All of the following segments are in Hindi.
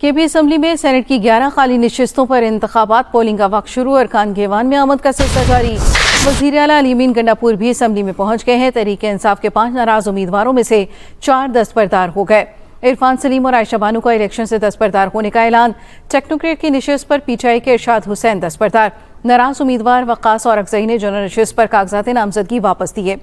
केपी असम्बली में सेनेट की 11 खाली नशिस्तों पर इंतखाबात पोलिंग का वक्त शुरू। अरकान के ऐवान में आमद का सिलसिला जारी। वज़ीर आला अली अमीन गंडापुर भी असम्बली में पहुंच गए हैं। तहरीक इंसाफ के 5 नाराज उम्मीदवारों में से 4 दस्तबरदार हो गए। इरफान सलीम और आयशा बानो का इलेक्शन से दस्तबरदार होने का ऐलान। टेक्नोक्रेट की नशिस्त पर पीटीआई के इरशाद हुसैन दस्तबरदार। नाराज उम्मीदवार वक्कास और अक्सई ने जनरल नशिस्त पर कागजात नामजदगी वापस दिए।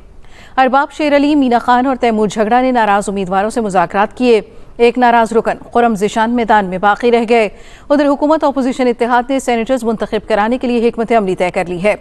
अरबाब शेर अली, मीना खान और तैमूर झगड़ा ने नाराज उम्मीदवारों से मुज़ाकरात किए। एक नाराज रुकन खुरम ज़िशान मैदान में बाकी रह गए। उधर हुकूमत अपोजिशन इत्तेहाद ने सेनेटर्स मुंतखब कराने के लिए हिकमत अमली तय कर ली है।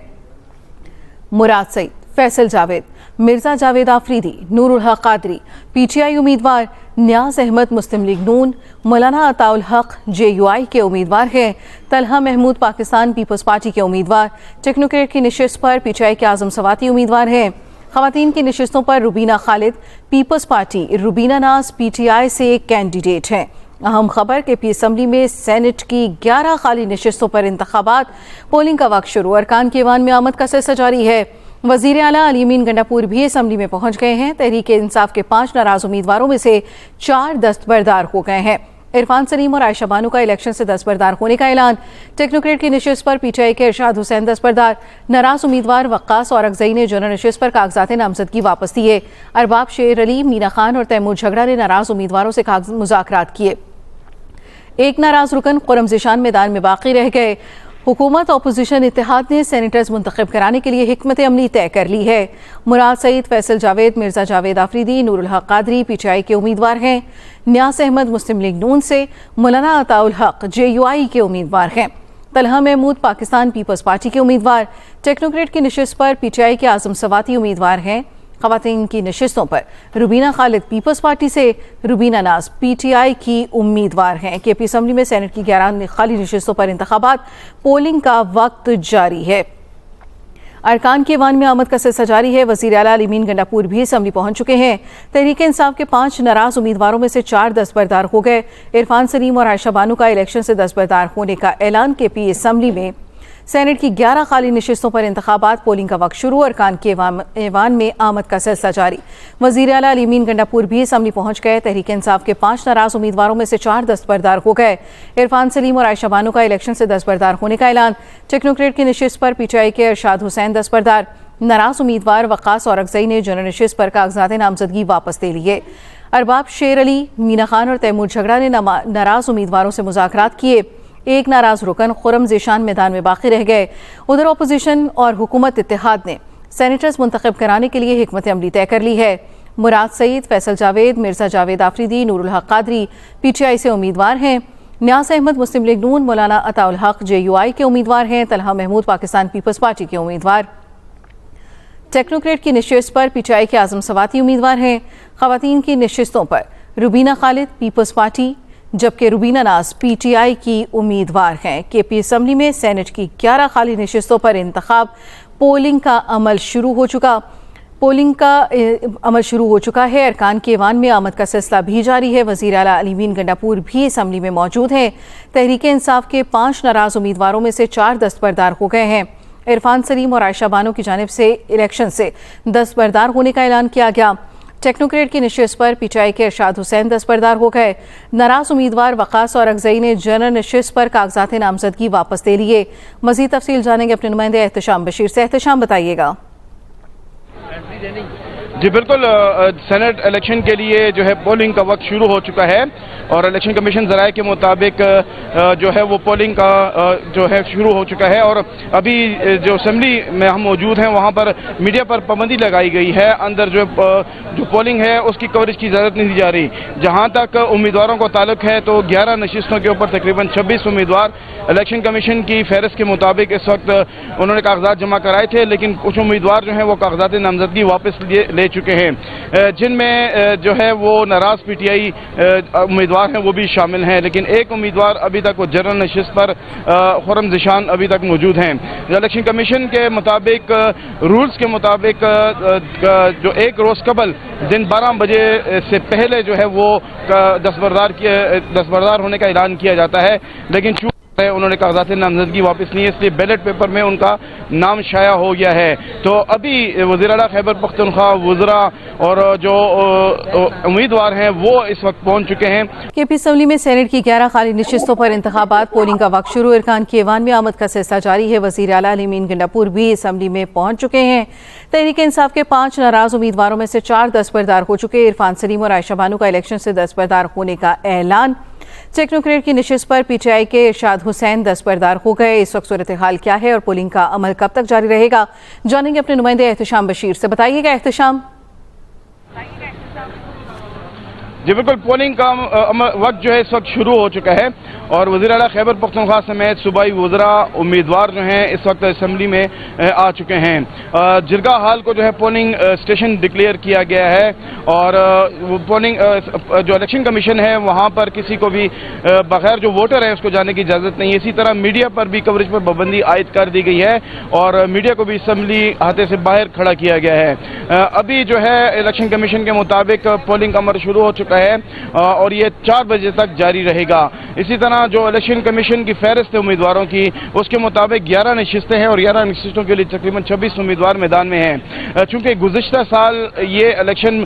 मुराद सईद, फैसल जावेद, मिर्जा जावेद आफरीदी, नूरुल हक कादरी पीटीआई उम्मीदवार, न्याज अहमद मुस्लिम लीग नून, मौलाना अताउल हक जेयूआई के उम्मीदवार हैं। तलहा महमूद पाकिस्तान पीपल्स पार्टी के उम्मीदवार। टेक्नोक्रेट की नशिस्त पर पीटीआई के आजम सवाती उम्मीदवार हैं। खवातीन की नशिस्तों पर रुबीना खालिद पीपल्स पार्टी, रुबीना नाज पीटीआई से कैंडिडेट हैं। अहम खबर के पी असम्बली में सेनेट की 11 खाली नशिस्तों पर इंतखाबात पोलिंग का वक्त शुरू। अरकान के ऐवान में आमद का सिलसिला जारी है। वज़ीर आला अली अमीन गंडापुर भी असम्बली में पहुंच गए हैं। तहरीक इंसाफ के 5 नाराज उम्मीदवारों में से 4 दस्तबरदार हो गए हैं। इरफान सलीम और आयशा बानो का इलेक्शन से दस्तबरदार होने का ऐलान। टेक्नोक्रेट की नशिस्त पर पीटीआई के इरशाद हुसैन दस्तबरदार। नाराज उम्मीदवार वक्कास और अक्सई ने जनरल नशिस्त पर कागजात नामजदगी वापस दिए। अरबाब शेर अली, मीना खान और तैमूर झगड़ा ने नाराज उम्मीदवारों से मुज़ाकरात किए। एक नाराज रुकन खुरम ज़िशान मैदान में बाकी रह गए। हुकूमत अपोजिशन इत्तेहाद ने सेनेटर्स मुंतखब कराने के लिए हिकमत अमली तय कर ली है। मुराद सईद, फैसल जावेद, मिर्जा जावेद आफरीदी, नूरुल हक कादरी पीटीआई के उम्मीदवार हैं। न्याज अहमद मुस्लिम लीग नून से, मौलाना अताउल हक जेयूआई के उम्मीदवार हैं। तलहा महमूद पाकिस्तान पीपल्स पार्टी के उम्मीदवार। टेक्नोक्रेट की नशिस्त पर पीटीआई के आजम सवाती उम्मीदवार हैं। खवातीन की नशिस्तों पर रुबीना खालिद पीपल्स पार्टी से, रुबीना नाज पीटीआई की उम्मीदवार हैं। केपी असम्बली में सेनेट की 11 खाली नशिस्तों पर इंतखाबात पोलिंग का वक्त जारी है। अरकान के ऐवान में आमद का सिलसिला जारी है। वज़ीर आला अली अमीन गंडापुर भी असम्बली पहुंच चुके हैं। तहरीक इंसाफ के 5 नाराज उम्मीदवारों में से 4 दस्तबरदार हो गए। इरफान सलीम और आयशा बानो का इलेक्शन से दस्तबरदार होने का ऐलान। केपी असम्बली में सेनेट की 11 खाली नशिस्तों पर इंतखाबात पोलिंग का वक्त शुरू। अरकान के ऐवान में आमद का सिलसिला जारी। वज़ीर आला अली अमीन गंडापुर भी असम्बली पहुंच गए। तहरीक इंसाफ के 5 नाराज उम्मीदवारों में से 4 दस्तबरदार हो गए। इरफान सलीम और आयशा बानो का इलेक्शन से दस्तबरदार होने का ऐलान। टेक्नोक्रेट की नशिस्त पर पीटीआई के इरशाद हुसैन दस्तबरदार। नाराज उम्मीदवार वक्कास और अक्सई ने जनरल नशिस्त पर कागजात नामजदगी वापस दे लिए। अरबाब शेर अली, मीना खान और तैमूर झगड़ा ने नाराज उम्मीदवारों से मुज़ाकरात किए। एक नाराज रुकन खुरम ज़िशान मैदान में बाकी रह गए। उधर अपोजिशन और हुकूमत इत्तेहाद ने सेनेटर्स मुंतखब कराने के लिए हिकमत अमली तय कर ली है। मुराद सईद, फैसल जावेद, मिर्जा जावेद आफरीदी, नूरुल हक कादरी पीटीआई से उम्मीदवार हैं। न्याज अहमद मुस्लिम लीग नून, मौलाना अताउल हक जेयूआई के उम्मीदवार हैं। तलहा महमूद पाकिस्तान पीपल्स पार्टी के उम्मीदवार। टेक्नोक्रेट की नशिस्त पर पीटीआई के आजम सवाती उम्मीदवार हैं। खवातीन की नशिस्तों पर रुबीना खालिद पीपल्स पार्टी, जबकि रुबीना नाज पीटीआई की उम्मीदवार हैं। केपी असम्बली में सेनेट की 11 खाली नशिस्तों पर इंतखाब पोलिंग का अमल शुरू हो चुका है। अरकान के ऐवान में आमद का सिलसिला भी जारी है। वज़ीर आला अली अमीन गंडापुर भी असम्बली में मौजूद हैं। तहरीक इंसाफ के 5 नाराज उम्मीदवारों में से 4 दस्तबरदार हो गए हैं। इरफान सलीम और आयशा बानो की जानिब से इलेक्शन से दस्तबरदार होने का ऐलान किया गया। टेक्नोक्रेट की नशिस्त पर पीटीआई के इरशाद हुसैन दस्तबरदार हो गए। नाराज उम्मीदवार वक्कास और अक्सई ने जनरल नशिस्त पर कागजात नामजदगी वापस दे लिए। मज़ीद तफसील जानेंगे अपने नुमाइंदे एहतशाम बशीर से। एहतशाम, बताइएगा। जी बिल्कुल, सेनेट इलेक्शन के लिए जो है पोलिंग का वक्त शुरू हो चुका है और इलेक्शन कमीशन ज़राए के मुताबिक जो है वो पोलिंग का जो है शुरू हो चुका है। और अभी जो असेंबली में हम मौजूद हैं वहाँ पर मीडिया पर पाबंदी लगाई गई है। अंदर जो पोलिंग है उसकी कवरेज की इजाज़त नहीं दी जा रही। जहाँ तक उम्मीदवारों को ताल्लुक है तो 11 नशिस्तों के ऊपर तकरीबन 26 उम्मीदवार इलेक्शन कमीशन की फहरिस्त के मुताबिक इस वक्त उन्होंने कागजात जमा कराए थे, लेकिन कुछ उम्मीदवार जो हैं वो कागजात नामजदगी वापस ले चुके हैं, जिनमें जो है वो नाराज पीटीआई उम्मीदवार हैं वो भी शामिल हैं। लेकिन एक उम्मीदवार अभी तक वो जनरल नशिस्त पर खुरम ज़िशान अभी तक मौजूद हैं। इलेक्शन कमीशन के मुताबिक, रूल्स के मुताबिक जो एक रोज़ कबल दिन 12 बजे से पहले जो है वो दस्तबरदार होने का ऐलान किया जाता है। लेकिन उन्होंने कागजात नामजदगी वापस नहीं है, इसलिए बैलेट पेपर में उनका नाम शाया हो गया है। तो अभी वज़ीर आला खैबर पख्तूनख्वा, वज़रा और जो उम्मीदवार हैं वो इस वक्त पहुंच चुके हैं। केपी असम्बली में सेनेट की 11 खाली नशिस्तों पर इंतखाबात पोलिंग का वक्त शुरू। अरकान की ऐवान में आमद का सिलसिला जारी है। वज़ीर आला अली अमीन गंडापुर भी असम्बली में पहुंच चुके हैं। तहरीक इंसाफ के 5 नाराज उम्मीदवारों में से 4 दस्तबरदार हो चुके। इरफान सलीम और आयशा बानो का इलेक्शन से दस्तबरदार होने का ऐलान। टेक्नोक्रेट की नशिस्त पर पीटीआई के इरशाद हुसैन दस्तबरदार हो गए। इस वक्त सूरत हाल क्या है और पोलिंग का अमल कब तक जारी रहेगा, जानेंगे अपने नुमाइंदे एहतशाम बशीर से। बताइएगा एहतशाम। जी बिल्कुल, पोलिंग का वक्त जो है इस वक्त शुरू हो चुका है और वज़ीर आला खैबर पख्तूनख्वा समेत सूबाई वज़रा उम्मीदवार जो हैं इस वक्त असम्बली में आ चुके हैं। जिरगा हाल को जो है पोलिंग स्टेशन डिक्लेयर किया गया है और पोलिंग जो इलेक्शन कमीशन है वहाँ पर किसी को भी बगैर जो वोटर है उसको जाने की इजाज़त नहीं है। इसी तरह मीडिया पर भी कवरेज पर पाबंदी आयद कर दी गई है और मीडिया को भी असम्बली अहाते से बाहर खड़ा किया गया है। अभी जो है इलेक्शन कमीशन के मुताबिक पोलिंग का अमल शुरू हो चुका है और ये 4 बजे तक जारी रहेगा। इसी तरह जो इलेक्शन कमीशन की फहरिस्त है उम्मीदवारों की, उसके मुताबिक 11 नशिस्तें हैं और 11 नशिस्तों के लिए तकरीबन 26 उम्मीदवार मैदान में हैं। चूंकि गुज़िश्ता साल ये इलेक्शन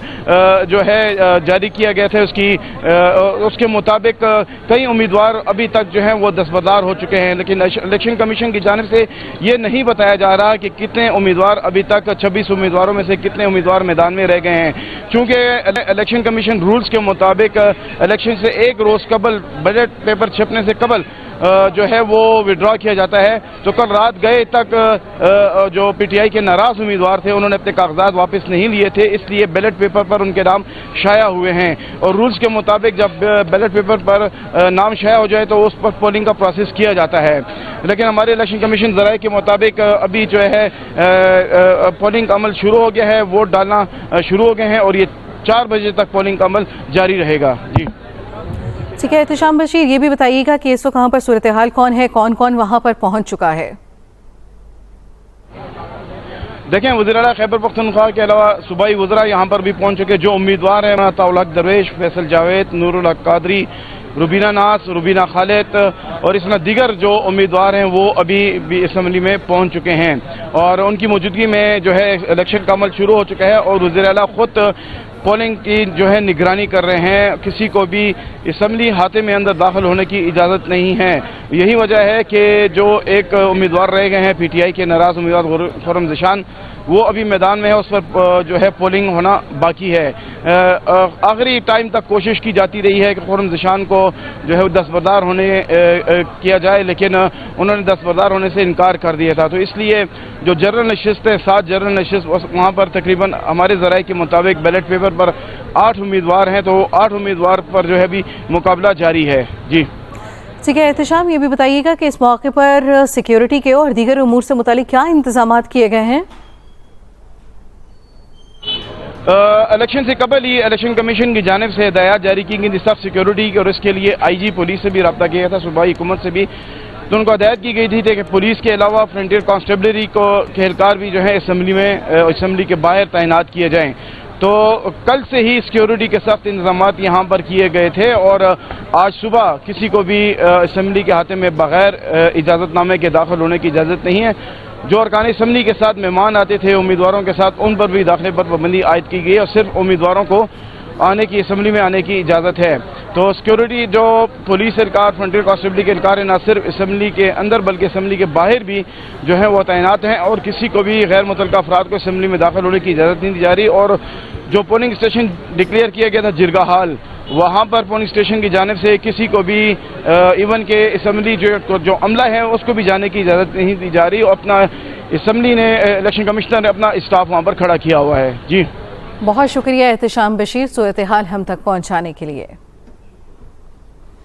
जो है जारी किया गया था उसके मुताबिक कई उम्मीदवार अभी तक जो है वो दस्तबरदार हो चुके हैं, लेकिन इलेक्शन कमीशन की जानिब से ये नहीं बताया जा रहा कि कितने उम्मीदवार अभी तक 26 उम्मीदवारों में से कितने उम्मीदवार मैदान में रह गए हैं। चूंकि इलेक्शन कमीशन रूल्स के मुताबिक इलेक्शन से एक रोज कबल बैलेट पेपर छपने से कबल जो है वो विड्रॉ किया जाता है। तो कल रात गए तक जो पीटीआई के नाराज उम्मीदवार थे उन्होंने अपने कागजात वापस नहीं लिए थे, इसलिए बैलेट पेपर पर उनके नाम शाया हुए हैं और रूल्स के मुताबिक जब बैलेट पेपर पर नाम शाया हो जाए तो उस पर पोलिंग का प्रोसेस किया जाता है। लेकिन हमारे इलेक्शन कमीशन ज़राए के मुताबिक अभी जो है पोलिंग का अमल शुरू हो गया है, वोट डालना शुरू हो गए हैं और ये 4 बजे तक पोलिंग का अमल जारी रहेगा। जी ठीक है एहतशाम बशीर, ये भी बताइएगा कि इस वक्त वहाँ पर सूरत हाल कौन है, कौन कौन वहाँ पर पहुँच चुका है? देखें, वज़ीर आला खैबर पख्तूनख्वा के अलावा सूबाई वज़रा यहाँ पर भी पहुँच चुके। जो उम्मीदवार हैं अताउल हक दरवेश, फैसल जावेद, नूरुल हक कादरी, रुबीना नास, रुबीना खालिद और इस तरह दीगर जो उम्मीदवार हैं वो अभी भी असम्बली में पहुँच चुके हैं और उनकी मौजूदगी में जो है इलेक्शन का अमल शुरू हो चुका है और वज़ीर आला खुद पोलिंग की जो है निगरानी कर रहे हैं। किसी को भी असम्बली हाते में अंदर दाखिल होने की इजाज़त नहीं है। यही वजह है कि जो एक उम्मीदवार रह गए हैं पीटीआई के नाराज उम्मीदवार खुर्रम ज़िशान, वो अभी मैदान में है, उस पर जो है पोलिंग होना बाकी है। आखिरी टाइम तक कोशिश की जाती रही है कि खुर्रम ज़िशान को जो है दस्तबरदार होने किया जाए, लेकिन उन्होंने दस्तबरदार होने से इनकार कर दिया था। तो इसलिए जो जनरल नशिस्त है, 7 जनरल नशिस्त, वहाँ पर तकरीबन हमारे ज़राए के मुताबिक बैलेट पेपर पर 8 उम्मीदवार हैं, तो 8 उम्मीदवार पर जो है अभी मुकाबला जारी है। जी ठीक है एहतशाम, ये भी बताइएगा कि इस मौके पर सिक्योरिटी के और दीगर उमूर से मुतालिक क्या इंतजाम किए गए हैं? इलेक्शन से कबल ही इलेक्शन कमीशन की जानिब से हिदायत जारी की गई थी सख्त सिक्योरिटी की और इसके लिए आईजी पुलिस से भी रब्ता किया था, सूबाई हुकूमत से भी। तो उनको हिदायत की गई थी कि पुलिस के अलावा फ्रंटियर कांस्टेबलरी को के एहलकार भी जो है असम्बली के बाहर तैनात किए जाएँ। तो कल से ही सिक्योरिटी के सख्त इंतजाम यहाँ पर किए गए थे और आज सुबह किसी को भी असम्बली के हाथे में बगैर इजाज़तनामे के दाखिल होने की इजाज़त नहीं है। जो अरकान असम्बली के साथ मेहमान आते थे उम्मीदवारों के साथ, उन पर भी दाखिले पर पाबंदी आयद की गई और सिर्फ उम्मीदवारों को आने की असम्बली में आने की इजाज़त है। तो सिक्योरिटी जो पुलिस एहलकार, फ्रंटियर कांस्टेबली के एहलकार है, न सिर्फ असम्बली के अंदर बल्कि असम्बली के बाहर भी जो है वो तैनात हैं और किसी को भी गैर मुतल्लका अफराद को असम्बली में दाखिल होने की इजाज़त नहीं दी जा रही। और जो पोलिंग स्टेशन डिक्लेयर किया गया था जिरगा हाल, वहाँ पर पोलिंग स्टेशन की जानिब से किसी को भी इवन के असम्बली जो अमला है उसको भी जाने की इजाज़त नहीं दी जा रही और अपना असम्बली ने, इलेक्शन कमिश्नर ने अपना स्टाफ वहाँ पर खड़ा किया हुआ है। जी बहुत शुक्रिया एहतशाम बशीर, सूरत हाल हम तक पहुँचाने के लिए।